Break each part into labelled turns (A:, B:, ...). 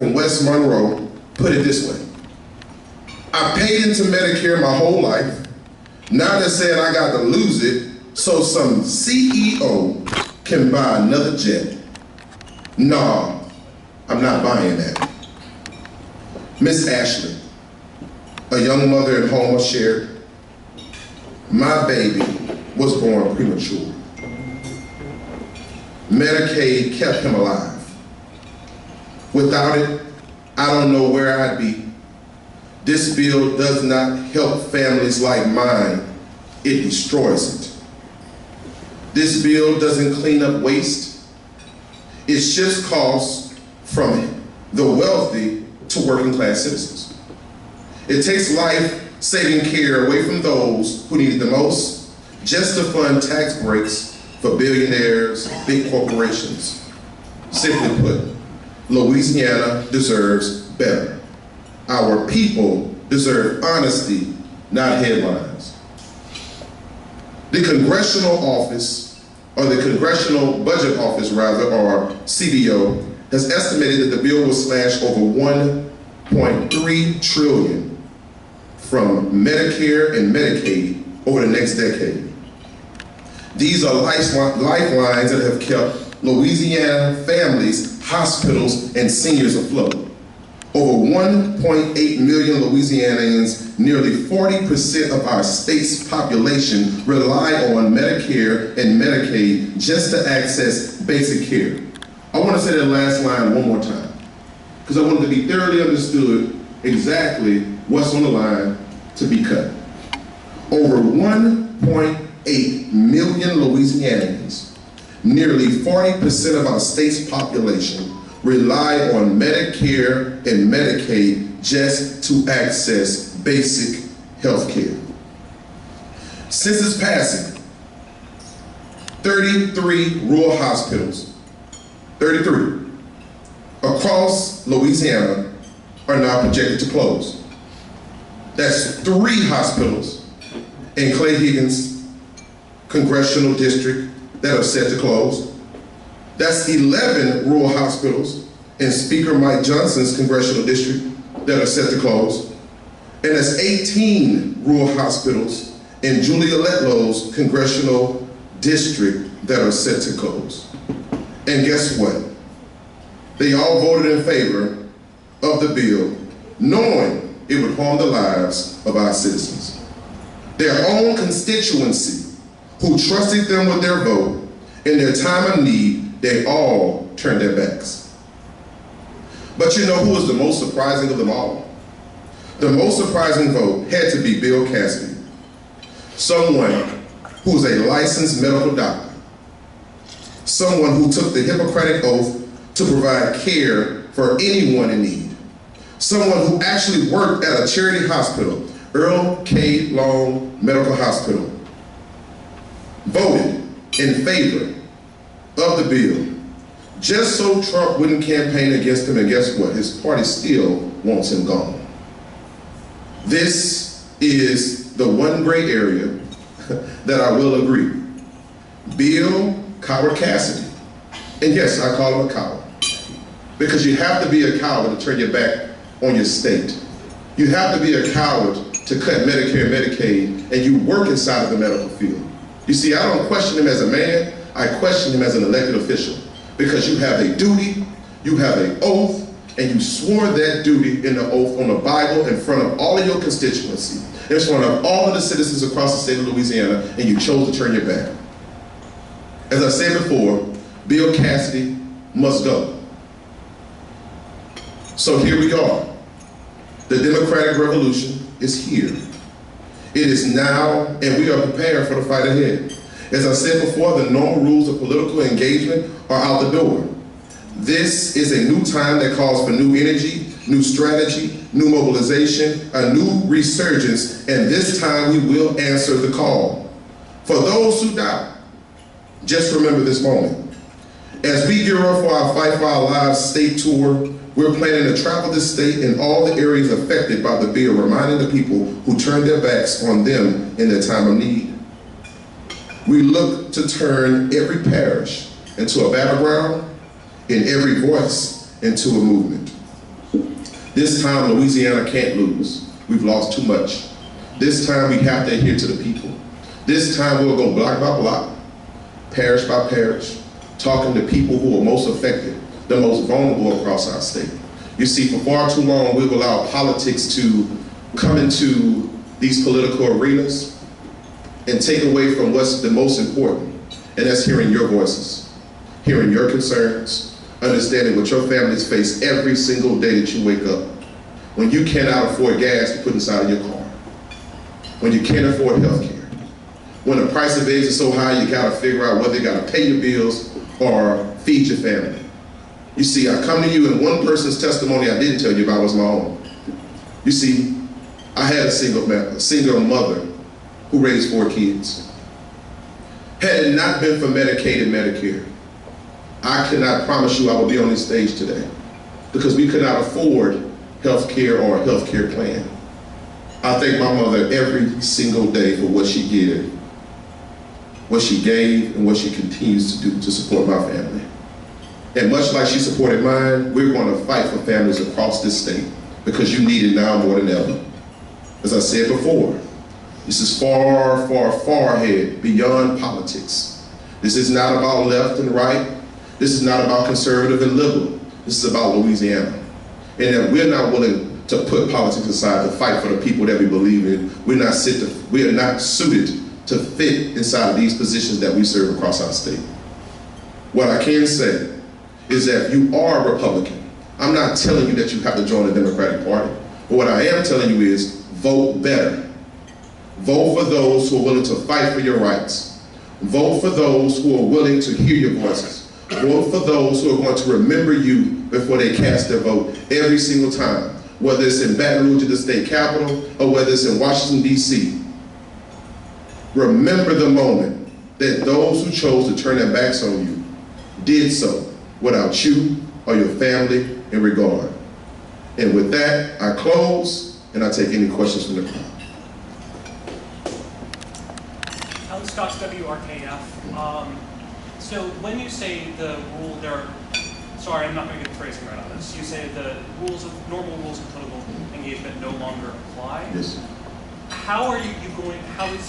A: in West Monroe put it this way: I paid into Medicare my whole life. Now they're saying I got to lose it so some CEO can buy another jet. Nah, I'm not buying that. Miss Ashley, a young mother in Homer, shared, my baby was born premature. Medicaid kept him alive. Without it, I don't know where I'd be. This bill does not help families like mine, it destroys it. This bill doesn't clean up waste. It shifts costs from the wealthy to working class citizens. It takes life-saving care away from those who need it the most, just to fund tax breaks for billionaires, big corporations. Simply put, Louisiana deserves better. Our people deserve honesty, not headlines. The Congressional Office, or the Congressional Budget Office rather, or CBO, has estimated that the bill will slash over $1.3 trillion from Medicare and Medicaid over the next decade. These are lifelines that have kept Louisiana families, hospitals, and seniors afloat. Over 1.8 million Louisianians, nearly 40% of our state's population, rely on Medicare and Medicaid just to access basic care. I want to say that last line one more time, because I want it to be thoroughly understood exactly what's on the line to be cut. Over 1.8 million Louisianians, nearly 40% of our state's population, rely on Medicare and Medicaid just to access basic health care. Since its passing, 33 rural hospitals, 33, across Louisiana are now projected to close. That's 3 hospitals in Clay Higgins' congressional district that are set to close. That's 11 rural hospitals in Speaker Mike Johnson's congressional district that are set to close. And that's 18 rural hospitals in Julia Letlow's congressional district that are set to close. And guess what? They all voted in favor of the bill, knowing it would harm the lives of our citizens. Their own constituency, who trusted them with their vote in their time of need, they all turned their backs. But you know who was the most surprising of them all? The most surprising vote had to be Bill Cassidy, someone who's a licensed medical doctor, someone who took the Hippocratic Oath to provide care for anyone in need, someone who actually worked at a charity hospital, Earl K. Long Medical Hospital, voted in favor of the bill just so Trump wouldn't campaign against him, and guess what? His party still wants him gone. This is the one gray area that I will agree. Bill Coward Cassidy, and yes, I call him a coward, because you have to be a coward to turn your back on your state. You have to be a coward to cut Medicare and Medicaid, and you work inside of the medical field. You see, I don't question him as a man, I question him as an elected official, because you have a duty, you have an oath, and you swore that duty in the oath on the Bible in front of all of your constituency, in front of all of the citizens across the state of Louisiana, and you chose to turn your back. As I said before, Bill Cassidy must go. So here we are. The Democratic Revolution is here. It is now, and we are prepared for the fight ahead. As I said before, the normal rules of political engagement are out the door. This is a new time that calls for new energy, new strategy, new mobilization, a new resurgence, and this time we will answer the call. For those who doubt, just remember this moment. As we gear up for our Fight for Our Lives state tour, we're planning to travel this state in all the areas affected by the bill, reminding the people who turned their backs on them in their time of need. We look to turn every parish into a battleground, and every voice into a movement. This time, Louisiana can't lose. We've lost too much. This time, we have to adhere to the people. This time, we'll go block by block, parish by parish, talking to people who are most affected, the most vulnerable across our state. You see, for far too long, we've allowed politics to come into these political arenas and take away from what's the most important, and that's hearing your voices, hearing your concerns, understanding what your families face every single day that you wake up. When you cannot afford gas to put inside of your car, when you can't afford health care, when the price of eggs is so high you gotta figure out whether you gotta pay your bills or feed your family. You see, I come to you and one person's testimony I didn't tell you about was my own. You see, I had a single mother who raised 4 kids. Had it not been for Medicaid and Medicare, I could not promise you I would be on this stage today because we could not afford health care or a health care plan. I thank my mother every single day for what she did, what she gave, and what she continues to do to support my family. And much like she supported mine, we're going to fight for families across this state because you need it now more than ever. As I said before, this is far, far, far ahead, beyond politics. This is not about left and right. This is not about conservative and liberal. This is about Louisiana. And that we're not willing to put politics aside to fight for the people that we believe in. We are not suited to fit inside of these positions that we serve across our state. What I can say is that if you are a Republican, I'm not telling you that you have to join the Democratic Party, but what I am telling you is vote better. Vote for those who are willing to fight for your rights. Vote for those who are willing to hear your voices. Vote for those who are going to remember you before they cast their vote every single time, whether it's in Baton Rouge at the state capitol or whether it's in Washington, D.C. Remember the moment that those who chose to turn their backs on you did so without you or your family in regard. And with that, I close and I take any questions from the crowd.
B: Alex Scott, WRKF. So when you say the rule, sorry, I'm not going to get the phrasing right on this. You say the normal rules of political engagement no longer apply.
A: Yes.
B: How is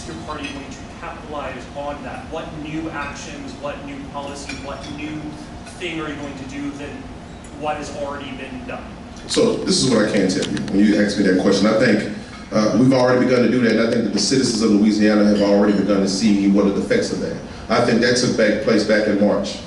B: your party going to capitalize on that? What new actions, what new policy, what new thing are you going to do than what has already been done? So
A: this is what I can tell you. When you ask me that question, I think we've already begun to do that, and I think that the citizens of Louisiana have already begun to see what are the effects of that. I think that took place back in March,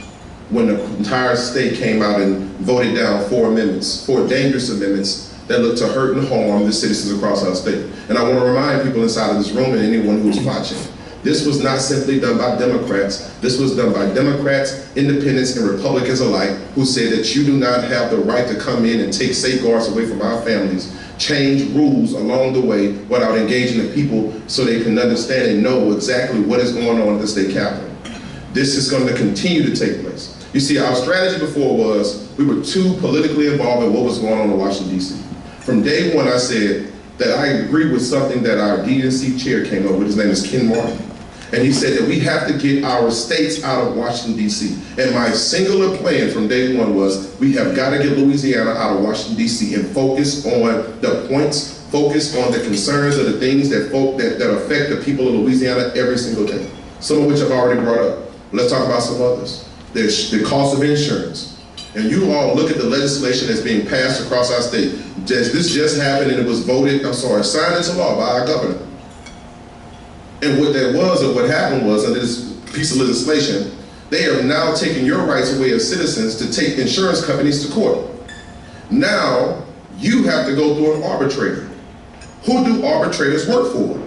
A: when the entire state came out and voted down 4 amendments, 4 dangerous amendments that look to hurt and harm the citizens across our state. And I want to remind people inside of this room and anyone who's watching, this was not simply done by Democrats. This was done by Democrats, independents, and Republicans alike who said that you do not have the right to come in and take safeguards away from our families, change rules along the way without engaging the people so they can understand and know exactly what is going on at the state capitol. This is going to continue to take place. You see, our strategy before was we were too politically involved in what was going on in Washington, D.C. From day one, I said that I agree with something that our DNC chair came up with. His name is Ken Martin. And he said that we have to get our states out of Washington, D.C. And my singular plan from day one was we have got to get Louisiana out of Washington, D.C. and focus on the points, focus on the concerns of the things that affect the people of Louisiana every single day. Some of which I've already brought up. Let's talk about some others. There's the cost of insurance. And you all look at the legislation that's being passed across our state. This just happened and it was signed into law by our governor. And what that was, or what happened was, under this piece of legislation, they are now taking your rights away as citizens to take insurance companies to court. Now, you have to go through an arbitrator. Who do arbitrators work for?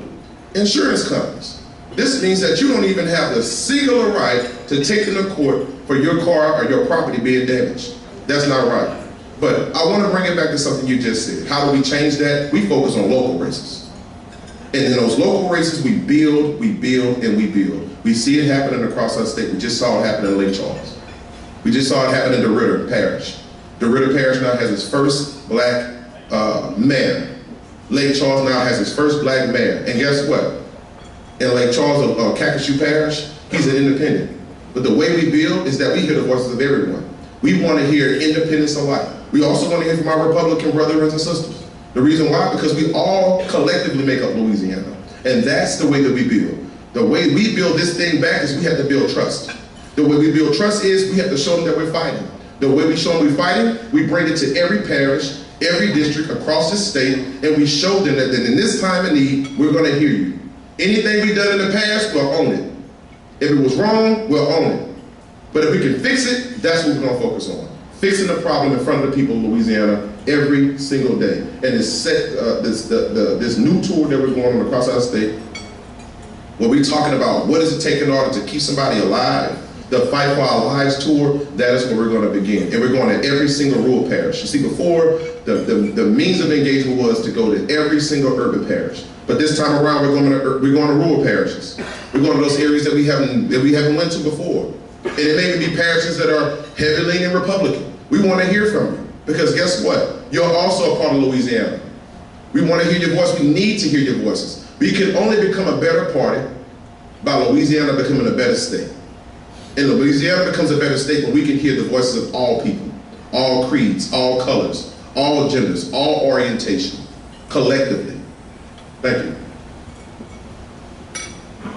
A: Insurance companies. This means that you don't even have the singular right to take them to court for your car or your property being damaged. That's not right. But I want to bring it back to something you just said. How do we change that? We focus on local races. And in those local races, we build, and we build. We see it happening across our state. We just saw it happen in Lake Charles. We just saw it happen in DeRidder Parish. DeRidder Parish now has its first black mayor. Lake Charles now has its first black mayor. And guess what? In Lake Charles, Calcasieu Parish, he's an independent. But the way we build is that we hear the voices of everyone. We want to hear independents alike. We also want to hear from our Republican brothers and sisters. The reason why? Because we all collectively make up Louisiana. And that's the way that we build. The way we build this thing back is we have to build trust. The way we build trust is we have to show them that we're fighting. The way we show them we're fighting, we bring it to every parish, every district across the state, and we show them that in this time of need, we're going to hear you. Anything we've done in the past, we'll own it. If it was wrong, we'll own it. But if we can fix it, that's what we're going to focus on. Fixing the problem in front of the people of Louisiana every single day. And this new tour that we're going on across our state, where we're talking about what does it take in order to keep somebody alive, the Fight for Our Lives tour, that is where we're going to begin. And we're going to every single rural parish. You see, before, the means of engagement was to go to every single urban parish. But this time around, we're going to rural parishes. We're going to those areas that we haven't went to before. And it may even be parishes that are heavily leaning Republican. We want to hear from you. Because guess what? You're also a part of Louisiana. We want to hear your voice. We need to hear your voices. We can only become a better party by Louisiana becoming a better state. And Louisiana becomes a better state when we can hear the voices of all people, all creeds, all colors, all genders, all orientation, collectively. Thank you.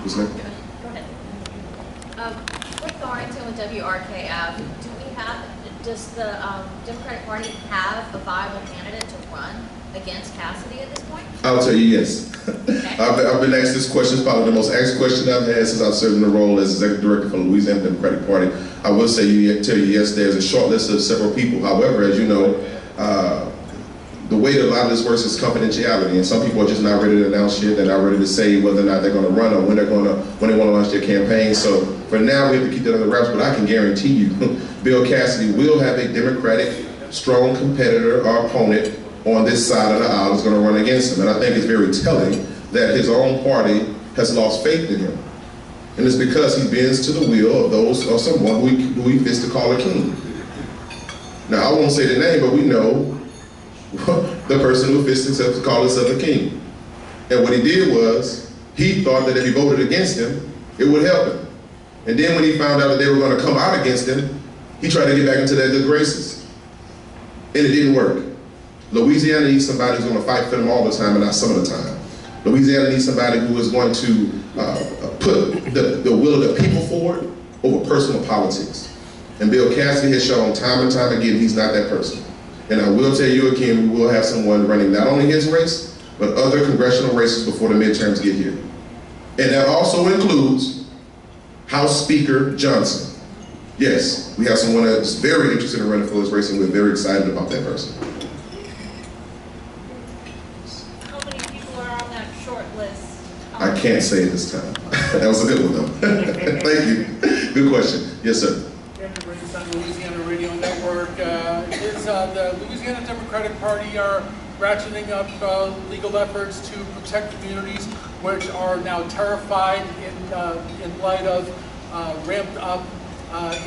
A: Who's next?
C: Go ahead. With Thornton, with WRKF, does the Democratic Party have a viable candidate to run against Cassidy at this point?
A: I'll tell you yes.
C: Okay.
A: I've been asked this question. It's probably the most asked question I've had since I've served in the role as Executive Director for the Louisiana Democratic Party. I will tell you yes, there's a short list of several people. However, as you know, the way that a lot of this works is confidentiality, and some people are just not ready to announce shit. They're not ready to say whether or not they're going to run or when they want to launch their campaign. So for now, we have to keep that under wraps. But I can guarantee you, Bill Cassidy will have a Democratic strong competitor or opponent on this side of the aisle is going to run against him. And I think it's very telling that his own party has lost faith in him. And it's because he bends to the will of those or someone who he fits to call a king. Now, I won't say the name, but we know the person who fits himself to call himself a king. And what he did was, he thought that if he voted against him, it would help him. And then when he found out that they were going to come out against him, he tried to get back into their good graces. And it didn't work. Louisiana needs somebody who's going to fight for them all the time and not some of the time. Louisiana needs somebody who is going to put the will of the people forward over personal politics. And Bill Cassidy has shown time and time again he's not that person. And I will tell you again, we will have someone running not only his race, but other congressional races before the midterms get here. And that also includes House Speaker Johnson. Yes, we have someone that's very interested in running for this race, and we're very excited about that person.
C: How many people are on that short list?
A: I can't say it this time. That was a good one, though. Thank you. Good question. Yes, sir.
D: Louisiana Radio Network. The Louisiana Democratic Party are ratcheting up legal efforts to protect communities which are now terrified in light of ramped up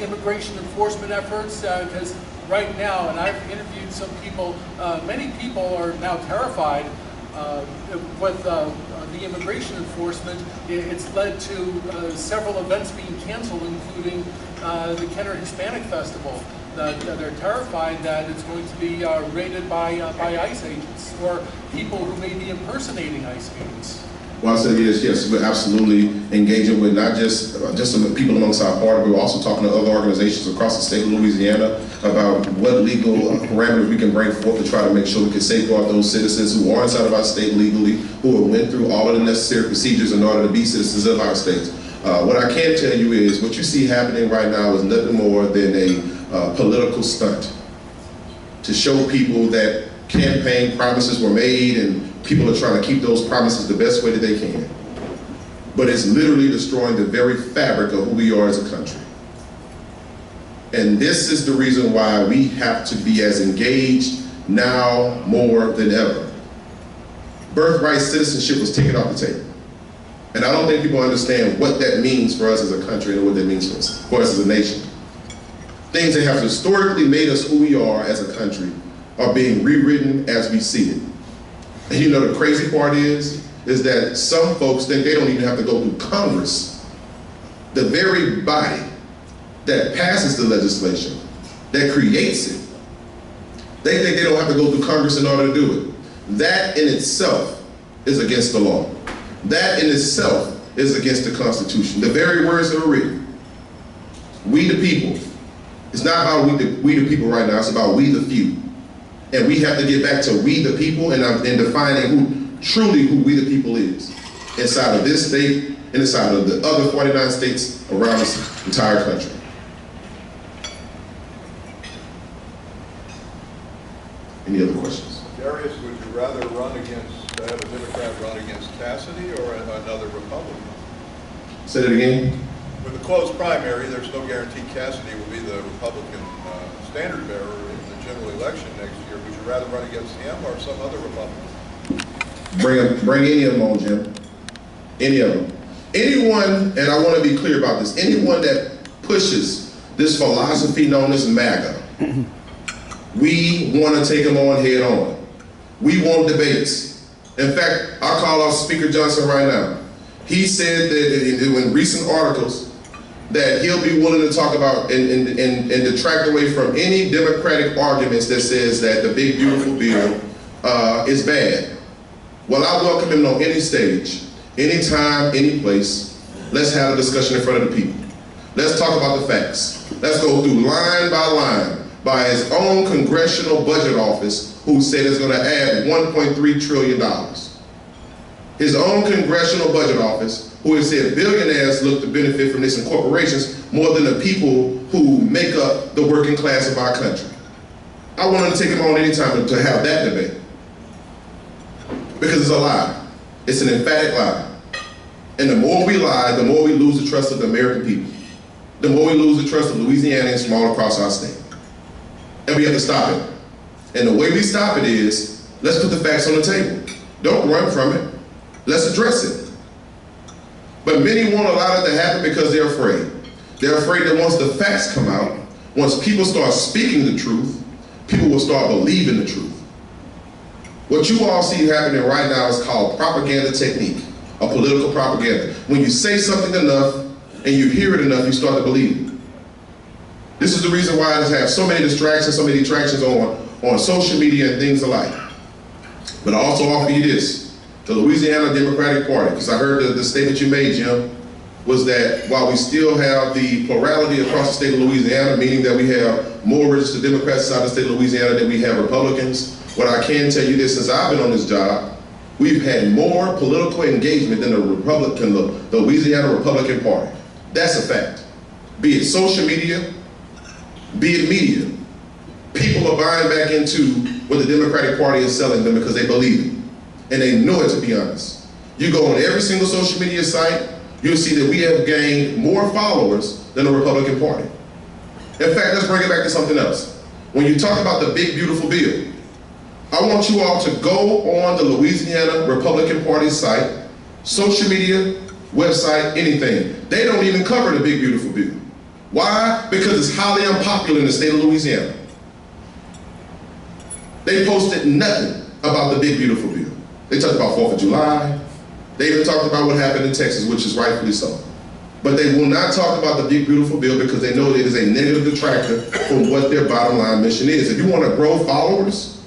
D: immigration enforcement efforts, because right now, and I've interviewed some people, many people are now terrified with the immigration enforcement. It's led to several events being canceled, including the Kenner Hispanic Festival. They're terrified that it's going to be raided by ICE agents or people who may be impersonating ICE agents.
A: Well, I said yes, we're absolutely engaging with not just some people amongst our party, but we're also talking to other organizations across the state of Louisiana about what legal parameters we can bring forth to try to make sure we can safeguard those citizens who are inside of our state legally, who have went through all of the necessary procedures in order to be citizens of our state. What I can tell you is what you see happening right now is nothing more than a political stunt to show people that campaign promises were made and people are trying to keep those promises the best way that they can. But it's literally destroying the very fabric of who we are as a country. And this is the reason why we have to be as engaged now more than ever. Birthright citizenship was taken off the table. And I don't think people understand what that means for us as a country and what that means for us as a nation. Things that have historically made us who we are as a country are being rewritten as we see it. And you know the crazy part is that some folks think they don't even have to go through Congress. The very body that passes the legislation, that creates it, They think they don't have to go through Congress in order to do it. That in itself is against the law. That in itself is against the Constitution. The very words that are written. We the people. It's not about we the people right now, it's about we the few. And we have to get back to we the people and defining who we the people is. Inside of this state and inside of the other 49 states around this entire country. Any other questions?
E: Darius, would you rather have a Democrat run against Cassidy or another Republican?
A: Say that again.
E: With a close primary, there's no guarantee Cassidy will be the Republican standard bearer in the general election next year. Would you rather run against him or some other Republican?
A: Bring any of them on, Jim. Any of them. Anyone, and I want to be clear about this, anyone that pushes this philosophy known as MAGA, we want to take them on head on. We want debates. In fact, I'll call out Speaker Johnson right now. He said that in recent articles that he'll be willing to talk about and detract away from any Democratic arguments that says that the big beautiful bill is bad. Well, I welcome him on any stage, anytime, any place. Let's have a discussion in front of the people. Let's talk about the facts. Let's go through line by his own congressional budget office, who said it's going to add $1.3 trillion. His own congressional budget office, who has said billionaires look to benefit from this and corporations more than the people who make up the working class of our country. I want to take him on anytime to have that debate. Because it's a lie. It's an emphatic lie. And the more we lie, the more we lose the trust of the American people. The more we lose the trust of Louisianians from all across our state. And we have to stop it. And the way we stop it is, let's put the facts on the table. Don't run from it. Let's address it. But many won't allow it to happen because they're afraid. They're afraid that once the facts come out, once people start speaking the truth, people will start believing the truth. What you all see happening right now is called propaganda technique, or political propaganda. When you say something enough and you hear it enough, you start to believe it. This is the reason why I have so many distractions, so many detractions on social media and things alike. But I also offer you this. The Louisiana Democratic Party, because I heard the statement you made, Jim, was that while we still have the plurality across the state of Louisiana, meaning that we have more registered Democrats inside the state of Louisiana than we have Republicans, what I can tell you this, since I've been on this job, we've had more political engagement than the Louisiana Republican Party. That's a fact. Be it social media, be it media. People are buying back into what the Democratic Party is selling them because they believe it. And they know it, to be honest. You go on every single social media site, you'll see that we have gained more followers than the Republican Party. In fact, let's bring it back to something else. When you talk about the big, beautiful bill, I want you all to go on the Louisiana Republican Party site, social media, website, anything. They don't even cover the big, beautiful bill. Why? Because it's highly unpopular in the state of Louisiana. They posted nothing about the big, beautiful bill. They talked about 4th of July. They even talked about what happened in Texas, which is rightfully so. But they will not talk about the big, beautiful bill because they know it is a negative detractor from what their bottom line mission is. If you want to grow followers,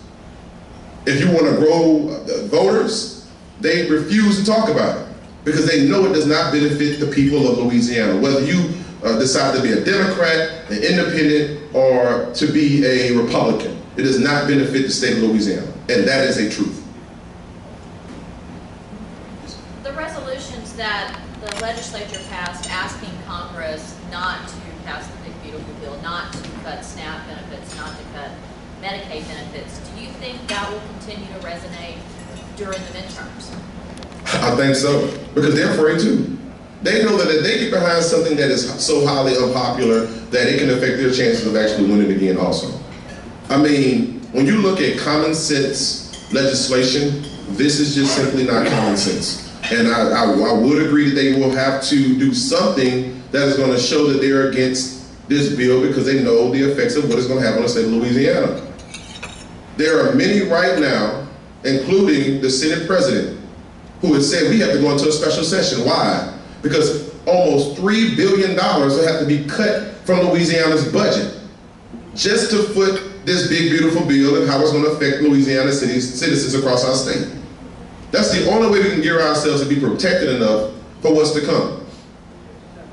A: if you want to grow voters, they refuse to talk about it because they know it does not benefit the people of Louisiana. Whether you decide to be a Democrat, an independent, or to be a Republican, it does not benefit the state of Louisiana. And that is a truth.
C: The resolutions that the legislature passed asking Congress not to pass the big beautiful bill, not to cut SNAP benefits, not to cut Medicaid benefits, do you think that will continue to resonate during the midterms?
A: I think so, because they're afraid too. They know that if they get behind something that is so highly unpopular that it can affect their chances of actually winning again also. I mean, when you look at common sense legislation, this is just simply not common sense. And I would agree that they will have to do something that is going to show that they're against this bill because they know the effects of what it's going to have on the state of Louisiana. There are many right now, including the Senate president, who has said we have to go into a special session. Why? Because almost $3 billion will have to be cut from Louisiana's budget just to foot this big, beautiful bill and how it's going to affect Louisiana citizens across our state. That's the only way we can gear ourselves to be protected enough for what's to come.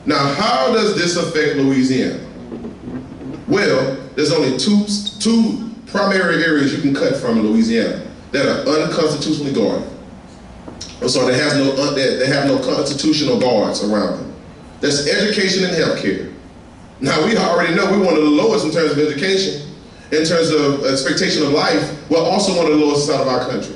A: Now, how does this affect Louisiana? Well, there's only two primary areas you can cut from in Louisiana that are unconstitutionally guarded. I'm sorry, they have no constitutional guards around them. That's education and healthcare. Now, we already know we're one of the lowest in terms of education, in terms of expectation of life. We're also one of the lowest out of our country.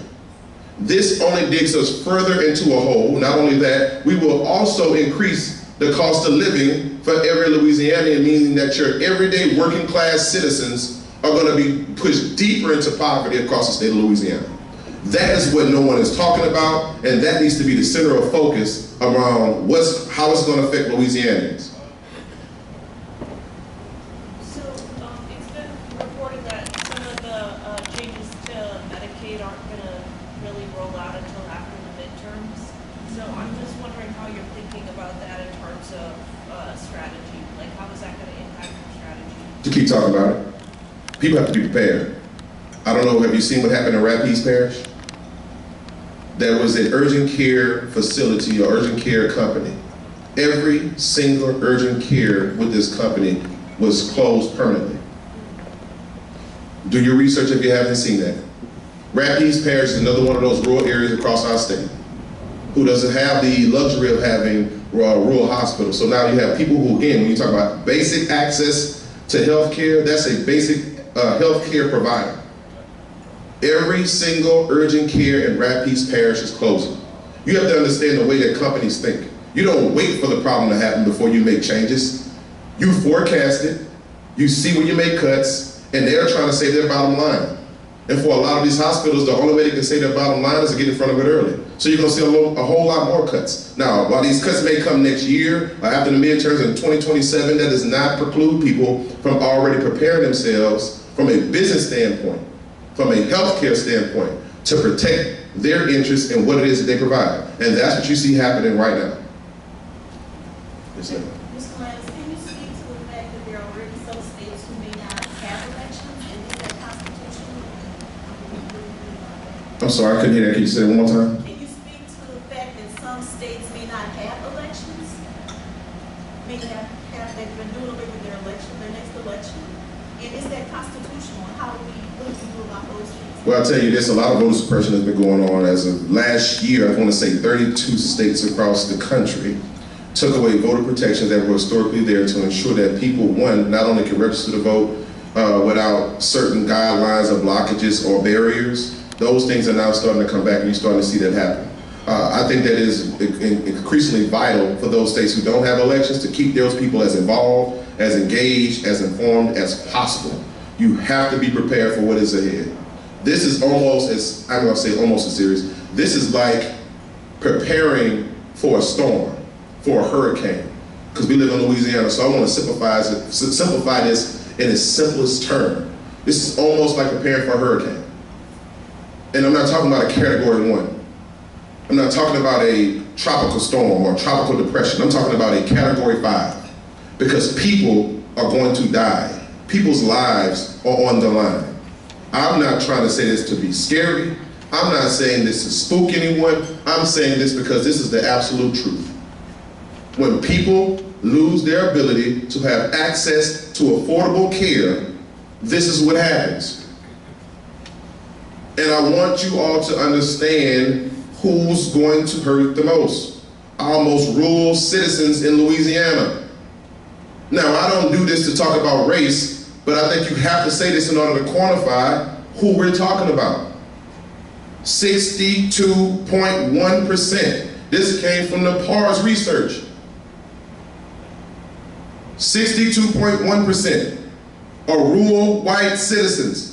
A: This only digs us further into a hole. Not only that, we will also increase the cost of living for every Louisianian, meaning that your everyday working class citizens are going to be pushed deeper into poverty across the state of Louisiana. That is what no one is talking about, and that needs to be the center of focus around how it's going to affect Louisianians.
F: So it's been reported that some of the changes to Medicaid aren't going to really roll out until after the midterms. So I'm just wondering how you're thinking about that in terms of strategy. Like, how is that going to impact your strategy?
A: To keep talking about it, people have to be prepared. I don't know, have you seen what happened in Rapides Parish? There was an urgent care facility or urgent care company. Every single urgent care with this company was closed permanently. Do your research if you haven't seen that. Rapides Parish is another one of those rural areas across our state who doesn't have the luxury of having rural hospitals. So now you have people who, again, when you talk about basic access to health care, that's a basic health care provider. Every single urgent care in Rapides Parish is closing. You have to understand the way that companies think. You don't wait for the problem to happen before you make changes. You forecast it, you see when you make cuts, and they're trying to save their bottom line. And for a lot of these hospitals, the only way they can save their bottom line is to get in front of it early. So you're gonna see a whole lot more cuts. Now, while these cuts may come next year, or after the midterms in 2027, that does not preclude people from already preparing themselves from a business standpoint, from a healthcare standpoint, to protect their interests and what it is that they provide. And that's what you see happening right now. Yes, ma'am.
G: Mr. Lanus, can you speak to the fact that there are already some states who may not have elections, and is that constitutional?
A: I'm sorry, I couldn't hear that. Can you say it one more time?
G: Can you speak to the fact that some states may not have elections? May they've been doing away with their election, their next election? And is that constitutional? What do we do about those things?
A: Well, I'll tell you this, a lot of voter suppression has been going on. As of last year, I want to say 32 states across the country took away voter protections that were historically there to ensure that people, one, not only can register to vote without certain guidelines or blockages or barriers. Those things are now starting to come back, and you're starting to see that happen. I think that is increasingly vital for those states who don't have elections to keep those people as involved, as engaged, as informed as possible. You have to be prepared for what is ahead. This is almost as, I'm going to say almost as serious, this is like preparing for a storm, for a hurricane, because we live in Louisiana, so I want to simplify this in its simplest term. This is almost like preparing for a hurricane. And I'm not talking about a category 1. I'm not talking about a tropical storm or a tropical depression. I'm talking about a category 5, because people are going to die. People's lives are on the line. I'm not trying to say this to be scary. I'm not saying this to spook anyone. I'm saying this because this is the absolute truth. When people lose their ability to have access to affordable care, this is what happens. And I want you all to understand who's going to hurt the most. Our most rural citizens in Louisiana. Now, I don't do this to talk about race, but I think you have to say this in order to quantify who we're talking about. 62.1%. This came from the PARS research. 62.1% are rural white citizens.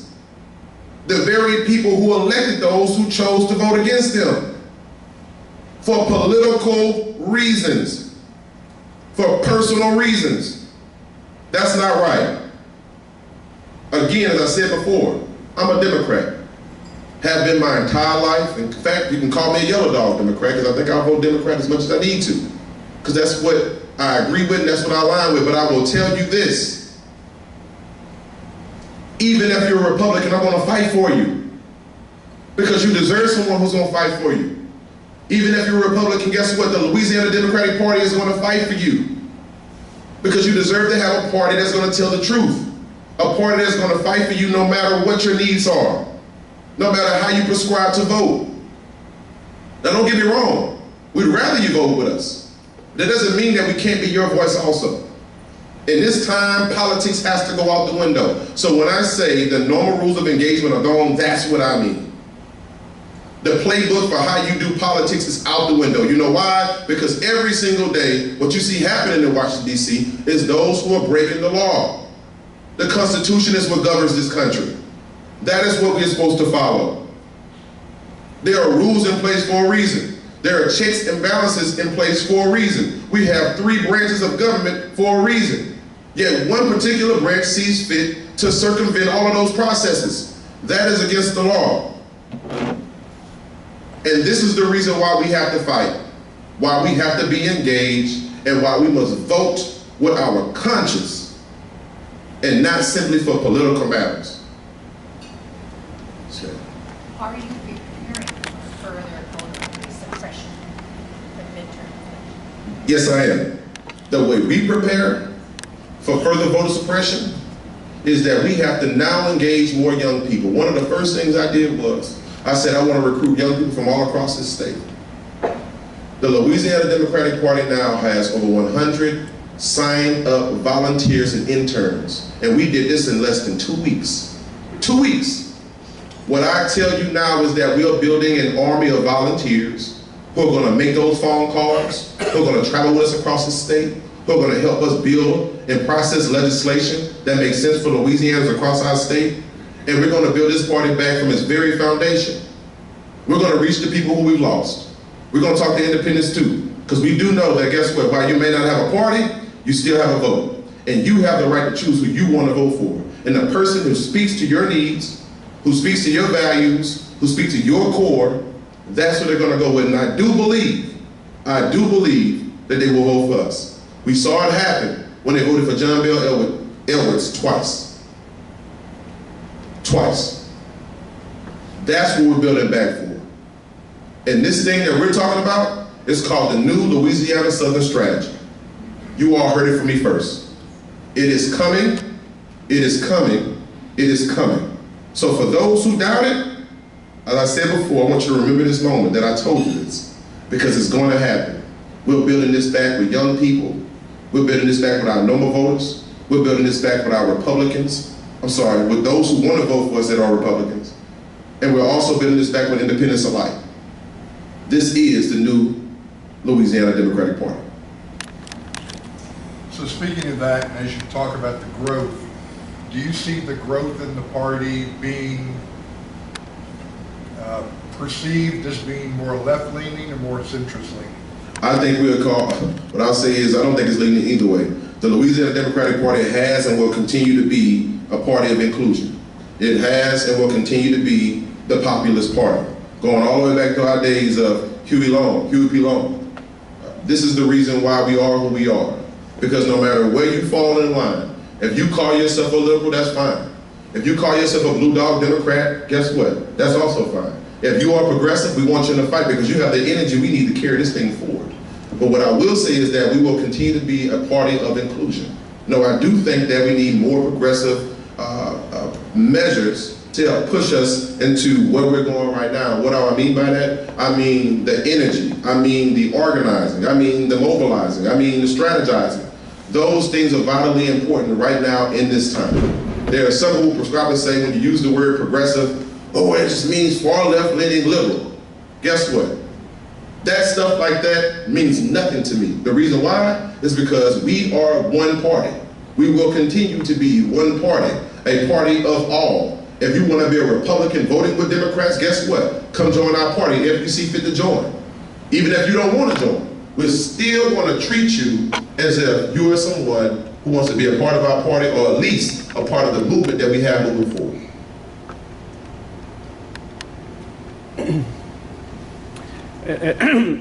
A: The very people who elected those who chose to vote against them for political reasons, for personal reasons. That's not right. Again, as I said before, I'm a Democrat. Have been my entire life. In fact, you can call me a yellow dog Democrat, because I think I'll vote Democrat as much as I need to, because that's what I agree with and that's what I align with. But I will tell you this. Even if you're a Republican, I'm gonna fight for you. Because you deserve someone who's gonna fight for you. Even if you're a Republican, guess what? The Louisiana Democratic Party is gonna fight for you. Because you deserve to have a party that's gonna tell the truth. A party that's gonna fight for you no matter what your needs are. No matter how you prescribe to vote. Now don't get me wrong, we'd rather you vote with us. That doesn't mean that we can't be your voice also. In this time, politics has to go out the window. So when I say the normal rules of engagement are gone, that's what I mean. The playbook for how you do politics is out the window. You know why? Because every single day, what you see happening in Washington, D.C. is those who are breaking the law. The Constitution is what governs this country. That is what we're supposed to follow. There are rules in place for a reason. There are checks and balances in place for a reason. We have 3 branches of government for a reason. Yet one particular branch sees fit to circumvent all of those processes. That is against the law. And this is the reason why we have to fight, why we have to be engaged, and why we must vote with our conscience and not simply for political matters. So.
H: Are you preparing for further voter suppression for the midterm?
A: Yes, I am. The way we prepare for further voter suppression is that we have to now engage more young people. One of the first things I did was, I said I want to recruit young people from all across this state. The Louisiana Democratic Party now has over 100 signed up volunteers and interns. And we did this in less than 2 weeks. 2 weeks. What I tell you now is that we are building an army of volunteers who are going to make those phone calls, who are going to travel with us across the state, who are going to help us build and process legislation that makes sense for Louisianans across our state. And we're going to build this party back from its very foundation. We're going to reach the people who we've lost. We're going to talk to independents too. Because we do know that, guess what, while you may not have a party, you still have a vote. And you have the right to choose who you want to vote for. And the person who speaks to your needs, who speaks to your values, who speaks to your core, that's what they're going to go with. And I do believe that they will vote for us. We saw it happen when they voted for John Bell Edwards twice. Twice. That's what we're building back for. And this thing that we're talking about is called the New Louisiana Southern Strategy. You all heard it from me first. It is coming, it is coming, it is coming. So for those who doubt it, as I said before, I want you to remember this moment that I told you this, because it's going to happen. We're building this back with young people. We're building this back with our normal voters. We're building this back with our Republicans. With those who want to vote for us that are Republicans. And we're also building this back with independents alike. This is the new Louisiana Democratic Party.
E: So speaking of that, and as you talk about the growth, do you see the growth in the party being perceived as being more left-leaning or more centrist-leaning?
A: I think what I'll say is I don't think it's leaning either way. The Louisiana Democratic Party has and will continue to be a party of inclusion. It has and will continue to be the populist party, going all the way back to our days of Huey P. Long. This is the reason why we are who we are. Because no matter where you fall in line, if you call yourself a liberal, that's fine. If you call yourself a blue dog Democrat, guess what? That's also fine. If you are progressive, we want you in the fight because you have the energy we need to carry this thing forward. But what I will say is that we will continue to be a party of inclusion. No, I do think that we need more progressive measures to help push us into where we're going right now. What do I mean by that? I mean the energy, I mean the organizing, I mean the mobilizing, I mean the strategizing. Those things are vitally important right now in this time. There are some who prescribe and say when you use the word progressive, oh, it just means far left-leaning liberal. Guess what? That stuff like that means nothing to me. The reason why is because we are one party. We will continue to be one party, a party of all. If you want to be a Republican voting with Democrats, guess what? Come join our party if you see fit to join. Even if you don't want to join, we're still going to treat you as if you are someone who wants to be a part of our party, or at least a part of the movement that we have moving forward.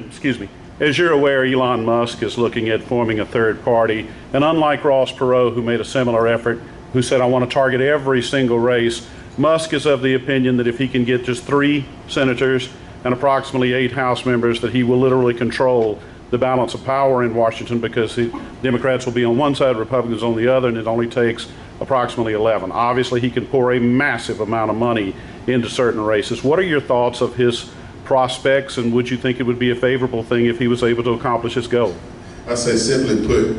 I: Excuse me. As you're aware, Elon Musk is looking at forming a third party, and unlike Ross Perot, who made a similar effort, who said, I want to target every single race. Musk is of the opinion that if he can get just 3 senators and approximately 8 House members, that he will literally control the balance of power in Washington, because the Democrats will be on one side, Republicans on the other, and it only takes approximately 11. Obviously, he can pour a massive amount of money into certain races. What are your thoughts of his prospects, and would you think it would be a favorable thing if he was able to accomplish his goal?
A: I say simply put,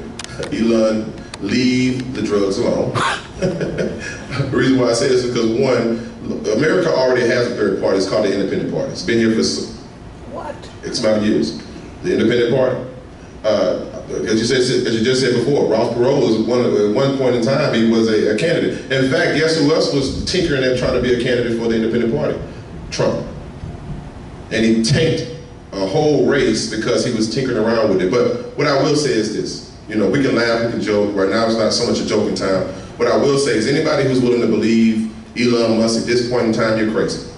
A: Elon, leave the drugs alone. The reason why I say this is because, one, America already has a third party. It's called the Independent Party. It's been here for X amount of years. The Independent Party. As you just said before, Ross Perot was at one point in time, he was a candidate. In fact, guess who else was tinkering and trying to be a candidate for the Independent Party? Trump. And he tanked a whole race because he was tinkering around with it. But what I will say is this, we can laugh, we can joke. Right now it's not so much a joking time. What I will say is anybody who's willing to believe Elon Musk at this point in time, you're crazy.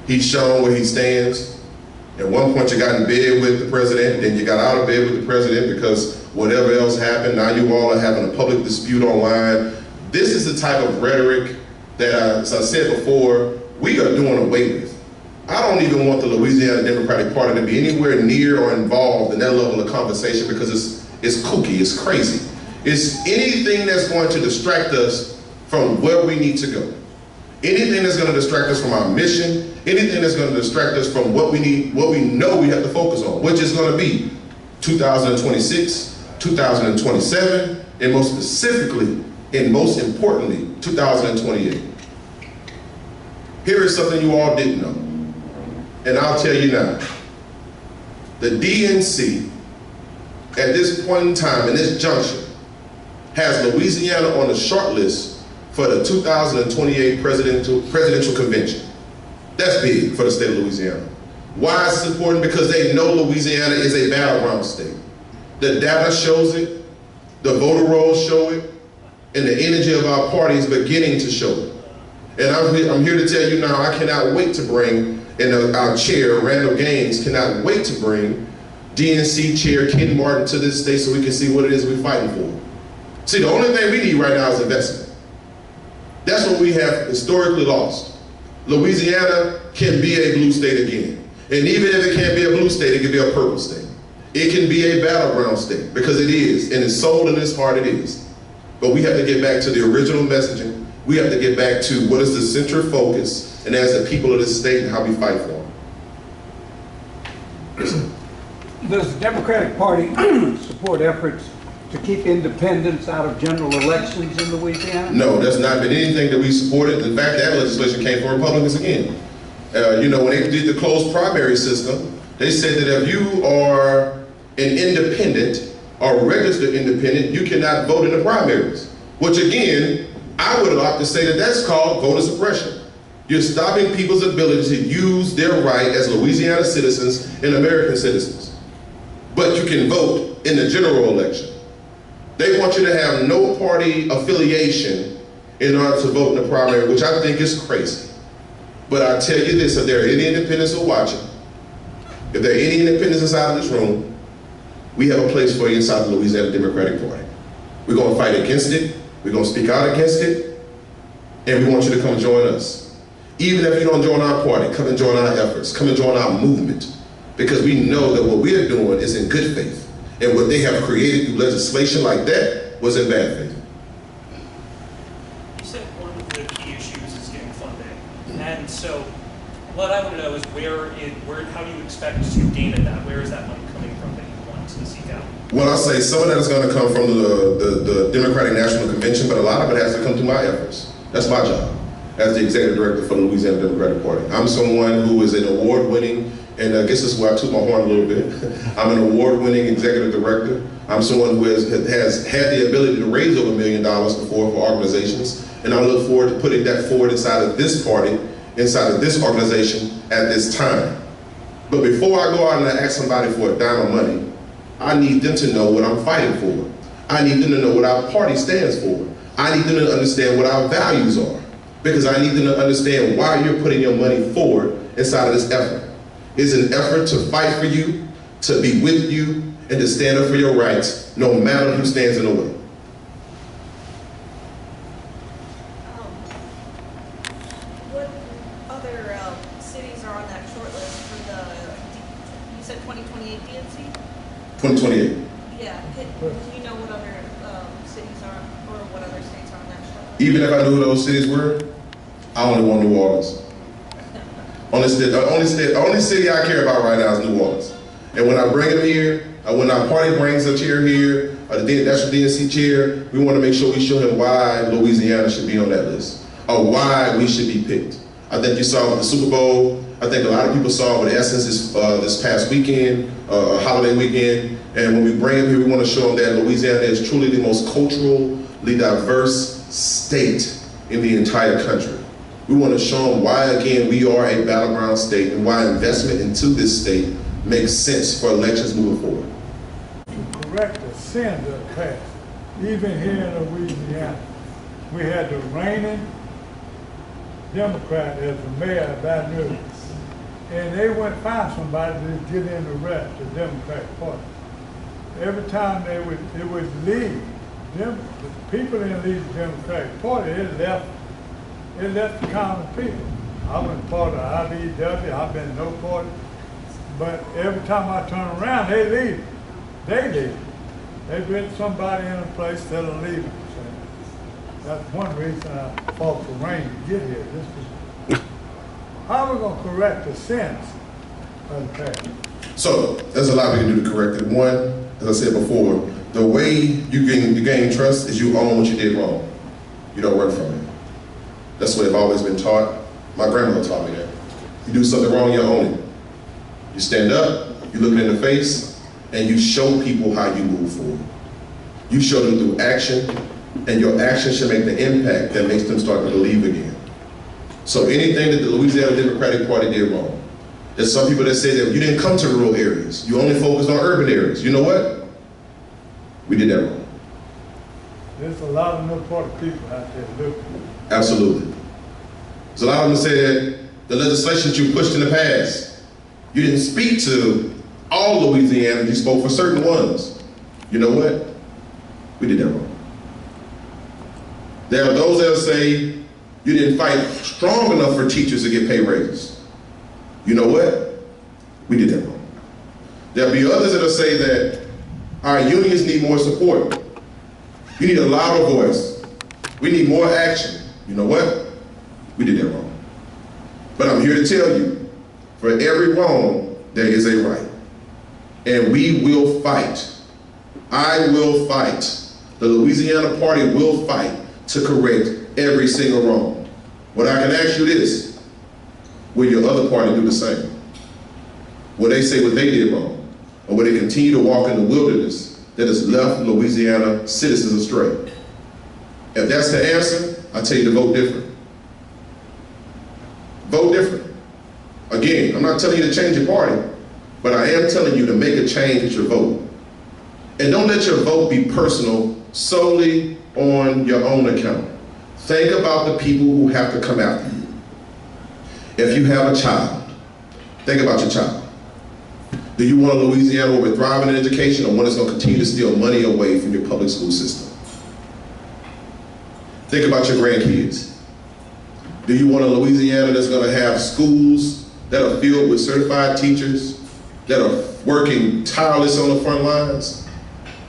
A: He's shown where he stands. At one point you got in bed with the president, then you got out of bed with the president because whatever else happened, now you all are having a public dispute online. This is the type of rhetoric that, as I said before, we are doing away with. I don't even want the Louisiana Democratic Party to be anywhere near or involved in that level of conversation because it's kooky, it's crazy. It's anything that's going to distract us from where we need to go. Anything that's going to distract us from our mission, anything that's going to distract us from what we need, what we know we have to focus on, which is going to be 2026, 2027, and most specifically, and most importantly, 2028. Here is something you all didn't know, and I'll tell you now. The DNC, at this point in time, in this juncture, has Louisiana on the short list for the 2028 presidential convention. That's big for the state of Louisiana. Why is it important? Because they know Louisiana is a battleground state. The data shows it, the voter rolls show it, and the energy of our party is beginning to show it. And I'm here to tell you now, I cannot wait to bring, and our chair, Randall Gaines, cannot wait to bring DNC chair Ken Martin to this state so we can see what it is we're fighting for. See, the only thing we need right now is investment. That's what we have historically lost. Louisiana can be a blue state again. And even if it can't be a blue state, it can be a purple state. It can be a battleground state, because it is, in its soul and its heart it is. But we have to get back to the original messaging. We have to get back to what is the central focus, and as the people of this state and how we fight for them.
J: Does the Democratic Party support efforts to keep independents out of general elections in Louisiana? No,
A: that's not been anything that we supported. In fact, that legislation came from Republicans again. When they did the closed primary system, they said that if you are an independent or registered independent, you cannot vote in the primaries. Which again, I would like to say that that's called voter suppression. You're stopping people's ability to use their right as Louisiana citizens and American citizens. But you can vote in the general election. They want you to have no party affiliation in order to vote in the primary, which I think is crazy. But I tell you this, if there are any independents who are watching, if there are any independents inside of this room, we have a place for you inside the Louisiana Democratic Party. We're going to fight against it, we're going to speak out against it, and we want you to come join us. Even if you don't join our party, come and join our efforts, come and join our movement, because we know that what we are doing is in good faith. And what they have created through legislation like that was in bad faith.
B: You said one of the key issues is getting funding. And so what I want to know is how do you expect to gain at that? Where is that money coming from that you want to seek out?
A: Well, I say some of that is going to come from the Democratic National Convention, but a lot of it has to come through my efforts. That's my job as the executive director for the Louisiana Democratic Party. I'm someone who is an award-winning, and I guess this is where I toot my horn a little bit. I'm an award-winning executive director. I'm someone who has had the ability to raise over $1 million before for organizations, and I look forward to putting that forward inside of this party, inside of this organization at this time. But before I go out and I ask somebody for a dime of money, I need them to know what I'm fighting for. I need them to know what our party stands for. I need them to understand what our values are, because I need them to understand why you're putting your money forward inside of this effort. It's an effort to fight for you, to be with you, and to stand up for your rights, no matter who stands in the way.
F: 2028 DNC?
A: 2028.
F: Yeah, do you know what other cities are, or what other states are on that short list?
A: Even if I knew who those cities were, I only want New Orleans. Only city I care about right now is New Orleans. And when I bring them here, when our party brings a chair here, the National DNC chair, we want to make sure we show him why Louisiana should be on that list, or why we should be picked. I think you saw with the Super Bowl. I think a lot of people saw with Essence this past weekend, holiday weekend. And when we bring him here, we want to show him that Louisiana is truly the most culturally diverse state in the entire country. We want to show them why, again, we are a battleground state and why investment into this state makes sense for elections moving forward.
K: To correct the sin of the past, even here in Louisiana, we had the reigning Democrat as the mayor of Baton Rouge. And they went find somebody to get in the rest, the Democratic Party. Every time they would leave, the people in these Democratic Party, it left the common people. I wasn't part of IBW, I've been no party, but every time I turn around, they leave. They leave. They bring somebody in a place that'll leave them. So that's one reason I fought for rain to get here. How are we going to correct the sins of the past?
A: So there's a lot we can do to correct it. One, as I said before, the way you gain trust is you own what you did wrong. You don't run from it. That's what I've always been taught. My grandmother taught me that. You do something wrong, you own it. You stand up, you look it in the face, and you show people how you move forward. You show them through action, and your action should make the impact that makes them start to believe again. So anything that the Louisiana Democratic Party did wrong, there's some people that say that you didn't come to rural areas, you only focused on urban areas. You know what? We did that wrong.
K: There's a lot of no-party people out there looking.
A: Absolutely. There's a lot of them that say that the legislation that you pushed in the past, you didn't speak to all Louisiana, you spoke for certain ones. You know what? We did that wrong. There are those that say you didn't fight strong enough for teachers to get pay raises. You know what? We did that wrong. There'll be others that'll say that our unions need more support. You need a louder voice. We need more action. You know what? We did that wrong. But I'm here to tell you, for every wrong, there is a right. And we will fight. I will fight. The Louisiana Party will fight to correct every single wrong. What I can ask you is, will your other party do the same? Will they say what they did wrong? Or will they continue to walk in the wilderness that has left Louisiana citizens astray? If that's the answer, I tell you to vote different. Vote different. Again, I'm not telling you to change your party, but I am telling you to make a change with your vote. And don't let your vote be personal solely on your own account. Think about the people who have to come after you. If you have a child, think about your child. Do you want a Louisiana where we're thriving in education, or one that's going to continue to steal money away from your public school system? Think about your grandkids. Do you want a Louisiana that's going to have schools that are filled with certified teachers that are working tireless on the front lines?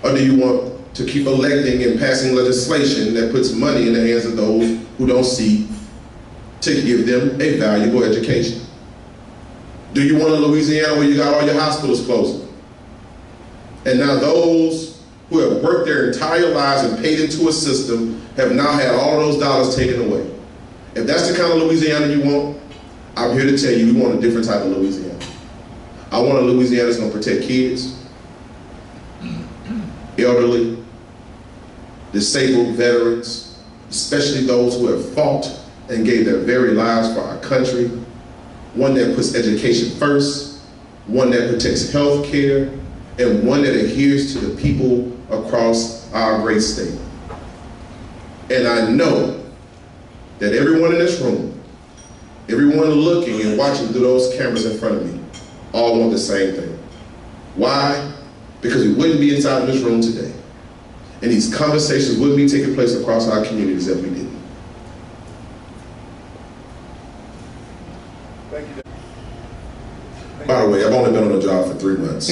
A: Or do you want to keep electing and passing legislation that puts money in the hands of those who don't seek to give them a valuable education? Do you want a Louisiana where you got all your hospitals closing? And now those who have worked their entire lives and paid into a system have now had all those dollars taken away. If that's the kind of Louisiana you want, I'm here to tell you we want a different type of Louisiana. I want a Louisiana that's going to protect kids, elderly, disabled veterans, especially those who have fought and gave their very lives for our country. One that puts education first, one that protects health care, and one that adheres to the people across our great state. And I know that everyone in this room, everyone looking and watching through those cameras in front of me, all want the same thing. Why? Because we wouldn't be inside of this room today. And these conversations wouldn't be taking place across our communities if we didn't.
E: Thank you.
A: By the way, I've only been on the job for 3 months.